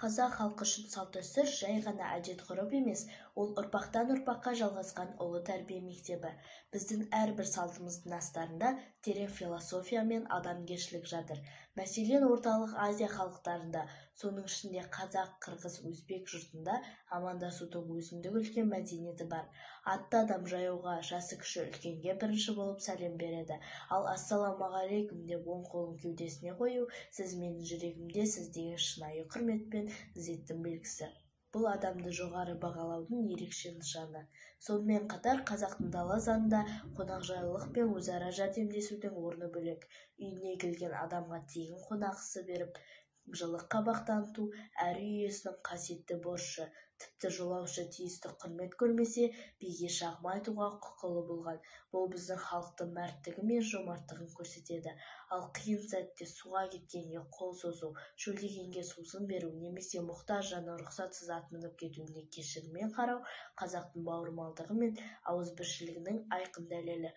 Қазақ халқы үшін салт-дәстүр жай ғана әдет-ғұрып емес, ол ұрпақтан-ұрпаққа жалғасқан ұлы тәрбие мектебі. Біздің әрбір салтымыздың астарында терең философия мен адамгершілік жатыр. Мәселен, орталық Азия халықтарында, соның ішінде қазақ, қырғыз, өзбек жұртында амандасудың өзіндік үлкен мәдениеті бар. Атты адам жаяуға, жасы кіші үлкенге бірінші болып сәлем береді. Ал ассалаумағалейкум деп оң қолын кеудесіне қою, сіз менің жүрегімдесіз деген шынайы құрметпен ізеттің белгісі. Бұл адамды жоғары бағалаудың ерекше нышаны. Сонымен қатар қазақтың дала заңында қонақжайлылық пен өзара жәрдемдесудің орны бөлек. Үйіне келген адамға тегін қонақасы беріп, жылы қабақ таныту әр үй иесінің қасиетті борышы. Тіпті жолаушы тиісті құрмет көрмесе, биге шағым айтуға құқылы болған. Бұл біздің халықтың мәрттігі мен жомарттығын көрсетеді. Ал қиын сәтте суға кеткенге қол созу, шөлдегенге сусын беру немесе мұқтаж жанның рұқсатсыз ат мініп кетуіне кешіріммен қарау қазақтың бауырмалдығы мен ауызбіршілігінің айқын дәлелі.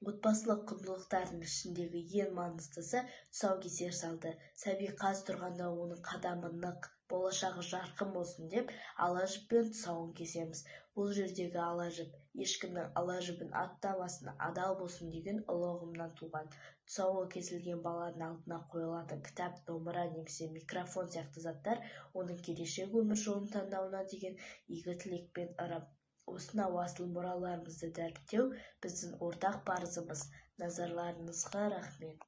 Отбасылық құндылықтардың ішіндегі ең маңыздысы тұсаукесер салты. Сәби қаз тұрғанда оның қадамы нық, болашағы жарқын болсын деп ала жіппен тұсауын кесеміз. Бұл жердегі ала жіп, ешкімнің ала жібін аттамасын, адал болсын деген ұлы ұғымнан туған. Тұсауы кесілген баланың алдына қойылатын кітап, домбыра немесе микрофон сияқты заттар оның келешек өмір жолын таңдауына деген игі тілекпен ырым. Осынау асыл мұраларымызды дәріптеу біздің ортақ парызымыз. Назарларыңызға рахмет.